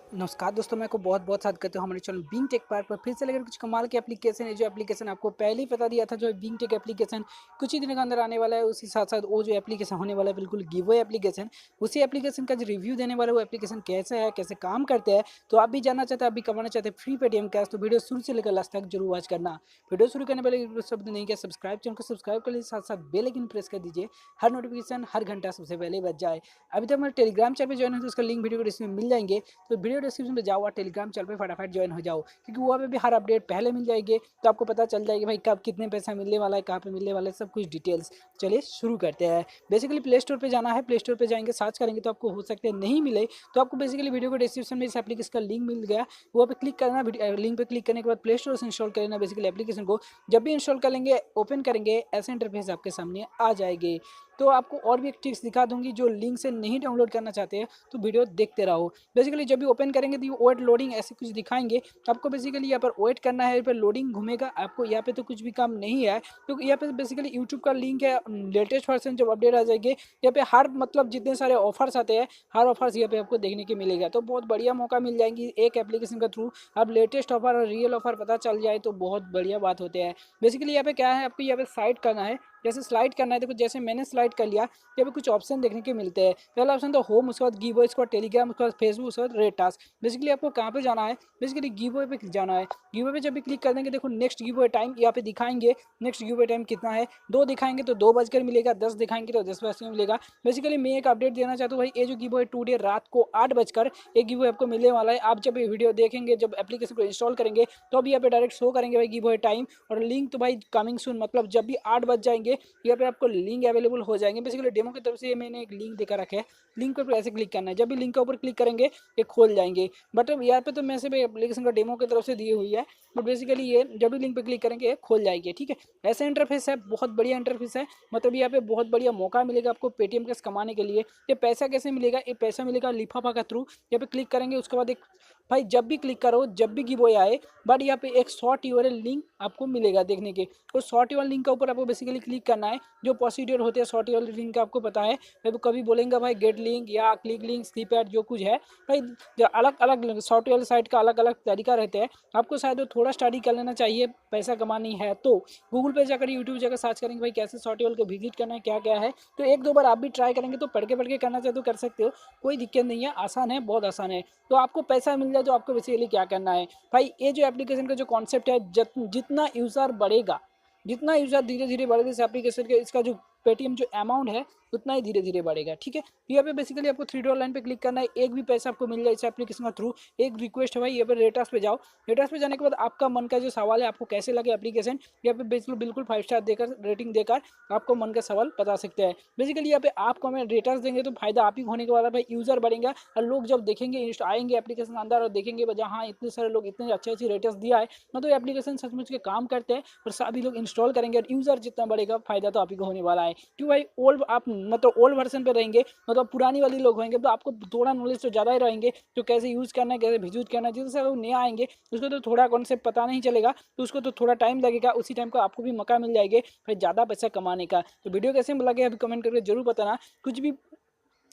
नमस्कार दोस्तों, मैं आपको बहुत-बहुत स्वागत करता हूँ हमारे चैनल बिंग टेक पार्क पर। फिर से लेकर कुछ कमाल के एप्लीकेशन है, जो एप्लीकेशन आपको पहले ही बता दिया था। जो बिंग टेक एप्लीकेशन कुछ ही दिनों के अंदर आने वाला है। उसी साथ-साथ वो जो एप्लीकेशन होने वाला है, बिल्कुल गिव अवे एप्लीकेशन, उसी एप्लीकेशन का जो रिव्यू देने वाला है, वो एप्लीकेशन कैसा है, कैसे काम करते हैं। तो आप भी जानना चाहते हैं, आप भी कमाना चाहते हैं फ्री पेटीएम कैश, तो वीडियो शुरू से लेकर लास्ट तक जरूर वॉच करना। वीडियो शुरू करने पहले एक शब्द नहीं किया, सब्सक्राइब चैनल को सब्सक्राइब कर लीजिए, साथ-साथ बेल आइकन प्रेस कर दीजिए, हर नोटिफिकेशन हर घंटा सबसे पहले बज जाए। अभी तक हमारे टेलीग्राम चैनल पे जॉइन हो तो उसका लिंक वीडियो को डिस्क्रिप्शन में मिल जाएंगे। तो वीडियो डिस्क्रिप्शन में जाओ और टेलीग्राम चैनल पे फटाफट ज्वाइन हो जाओ, क्योंकि वहाँ पे भी हर अपडेट पहले मिल जाएगी। तो आपको पता चल जाएगी भाई कब कितने पैसा मिलने वाला है, कहाँ पे मिलने वाला है, सब कुछ डिटेल्स। चलिए शुरू करते हैं। बेसिकली प्ले स्टोर पे जाना है, प्ले स्टोर पे जाएंगे, सर्च करेंगे तो आपको हो सकता है नहीं मिले। तो आपको बेसिकली वीडियो को डिस्क्रिप्शन में इस एप्लीकेशन का लिंक मिल गया, वहाँ पे क्लिक करना। लिंक पे क्लिक करने के बाद प्ले स्टोर से इंस्टॉल कर लेना बेसिकली एप्लीकेशन को। जब भी इंस्टॉल कर लेंगे, ओपन करेंगे, ऐसे इंटरफेस आपके सामने आ जाएगी। तो आपको और भी एक ट्रिक्स दिखा दूंगी, जो लिंक से नहीं डाउनलोड करना चाहते हैं तो वीडियो देखते रहो। बेसिकली जब भी ओपन करेंगे तो ये वेट लोडिंग ऐसे कुछ दिखाएंगे। तो आपको बेसिकली यहाँ पर वेट करना है, यहाँ पर लोडिंग घूमेगा। आपको यहाँ पे तो कुछ भी काम नहीं है, क्योंकि यहाँ पे बेसिकली यूट्यूब का लिंक है। लेटेस्ट वर्जन जब अपडेट आ जाएगी, यहाँ पे हर मतलब जितने सारे ऑफर्स आते हैं, हर ऑफर्स यहाँ पे आपको देखने के मिलेगा। तो बहुत बढ़िया मौका मिल जाएंगी एक एप्लीकेशन के थ्रू। अब लेटेस्ट ऑफर और रियल ऑफर पता चल जाए तो बहुत बढ़िया बात होते हैं। बेसिकली यहाँ पे क्या है, आपको यहाँ पे साइड करना है। जैसे स्लाइड करना है, देखो जैसे मैंने स्लाइड कर लिया, यहाँ पे कुछ ऑप्शन देखने के मिलते हैं। पहला ऑप्शन तो होम, उसके बाद गिव अवे, उसके बाद टेलीग्राम, उसके बाद फेसबुक, उसके बाद रेड टास्क। बेसिकली आपको कहाँ पे जाना है, बेसिकली गिव अवे पे जाना है। गिव अवे पे जब भी क्लिक कर देंगे, देखो नेक्स्ट गिव अवे टाइम यहाँ पे दिखाएंगे। नेक्स्ट गिव अवे टाइम कितना है, 2 दिखाएंगे तो 2 बजकर मिलेगा, 10 दिखाएंगे तो 10 बजकर मिलेगा। बेसिकली मैं एक अपडेट देना चाहता हूँ भाई, ये जो गिव अवे टुडे रात को 8 बजकर एक गिव अवे आपको मिलने वाला है। आप जब ये वीडियो देखेंगे, जब एप्लीकेशन को इंस्टॉल करेंगे, तो अभी यहाँ पे डायरेक्ट शो करेंगे भाई गिव अवे टाइम और लिंक। तो भाई कमिंग सून, मतलब जब भी 8 बज जाएंगे, यहाँ पे आपको लिंक अवेलेबल हो जाएंगे। बेसिकली डेमो की तरफ से मैंने एक लिंक देकर रखा है, लिंक पर ऐसे क्लिक करना है। जब भी लिंक के ऊपर क्लिक करेंगे, ये खोल जाएंगे। बट अब यहाँ पे तो मैंने सिर्फ एप्लीकेशन का डेमो की तरफ से दी हुई है, बट बेसिकली ये जब भी लिंक पे क्लिक करेंगे, ये खोल जाएगी। ठीक है, ऐसा इंटरफेस है, बहुत बढ़िया इंटरफेस है। मतलब यहाँ पे बहुत बढ़िया मौका मिलेगा आपको पेटीएम कैश कमाने के लिए। ये पैसा कैसे मिलेगा, ये पैसा मिलेगा लिफाफा के थ्रू। यहाँ पे क्लिक करेंगे, उसके बाद एक भाई जब भी क्लिक करो, जब भी गिव अवे आए, बट यहाँ पे एक शॉर्ट यूआरएल लिंक आपको मिलेगा देखने के। तो शॉर्ट यूआरएल लिंक के ऊपर आपको बेसिकली क्लिक करना है। जो प्रोसीड्योर होते हैं शॉर्ट यूआरएल लिंक का आपको पता है, तो कभी बोलेंगे भाई गेट लिंक या क्लिक लिंक, स्किप ऐड, जो कुछ है भाई, जो अलग अलग सॉफ्टवेयर साइट का अलग अलग तरीका रहते हैं। आपको शायद वो थोड़ा स्टडी कर लेना चाहिए, पैसा कमानी है तो। गूगल पे जाकर, यूट्यूब जाकर सर्च करेंगे भाई कैसे सॉफ्टवेयर को विजिट करना है, क्या क्या है। तो एक दो बार आप भी ट्राई करेंगे, तो पढ़ के करना चाहते हो कर सकते हो, कोई दिक्कत नहीं है, आसान है, बहुत आसान है। तो आपको पैसा मिल जाए तो आपको बेसिकली क्या करना है भाई, ये जो एप्लीकेशन का जो कॉन्सेप्ट है, जितना यूज़र बढ़ेगा, जितना यूज़र धीरे धीरे बढ़ेगा इस एप्लीकेशन के, इसका जो पेटीएम जो अमाउंट है उतना ही धीरे धीरे बढ़ेगा। ठीक है, तो यहाँ पे बेसिकली आपको 3 डॉलर लाइन पे क्लिक करना है, एक भी पैसा आपको मिल जाए इस एप्लीकेशन के थ्रू। एक रिक्वेस्ट है भाई, यहाँ पे रेटास पे जाओ। रेटास पे जाने के बाद आपका मन का जो सवाल है, आपको कैसे लगे एप्लीकेशन, यहाँ पे बेसिकली बिल्कुल 5 स्टार देकर, रेटिंग देकर आपको मन का सवाल बता सकते हैं। बेसिकली यहाँ पे आप कमेंट रेटास देंगे तो फायदा आप ही होने के वाला है भाई, यूजर बढ़ेगा। और लोग जब देखेंगे, आएंगे एप्लीकेशन अंदर और देखेंगे हाँ इतने सारे लोग इतने अच्छे अच्छे रेटर्स दिया है, मतलब एप्लीकेशन सचमुच के काम करते हैं और सभी लोग इंस्टॉल करेंगे, और यूजर जितना बढ़ेगा फायदा तो आप ही को होने वाला है। क्यों भाई, ओल्ड आप मतलब ओल्ड वर्जन पे रहेंगे, मतलब पुरानी वाली लोग होंगे, तो आपको थोड़ा नॉलेज तो ज़्यादा ही रहेंगे, तो कैसे यूज़ करना है, कैसे यूज करना है। जैसे लोग नया आएंगे, उसको तो थोड़ा कॉन्सेप्ट पता नहीं चलेगा, तो उसको तो थोड़ा टाइम लगेगा। उसी टाइम को आपको भी मौका मिल जाएगा फिर ज़्यादा पैसा कमाने का। तो वीडियो कैसे लगे अभी कमेंट करके जरूर बताना। कुछ भी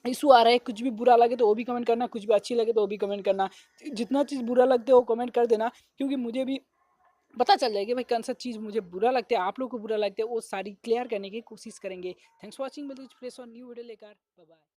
इशू आ रहा है, कुछ भी बुरा लगे तो वो भी कमेंट करना, कुछ भी अच्छी लगे तो वो भी कमेंट करना। जितना चीज़ बुरा लगता है वो कमेंट कर देना, क्योंकि मुझे भी पता चल जाएगी भाई कौन सा चीज़ मुझे बुरा लगता है, आप लोग को बुरा लगता है, वो सारी क्लियर करने की कोशिश करेंगे। थैंक्स फॉर वॉचिंग, मिलते हैं फ्रेश और न्यू वीडियो लेकर। Bye bye.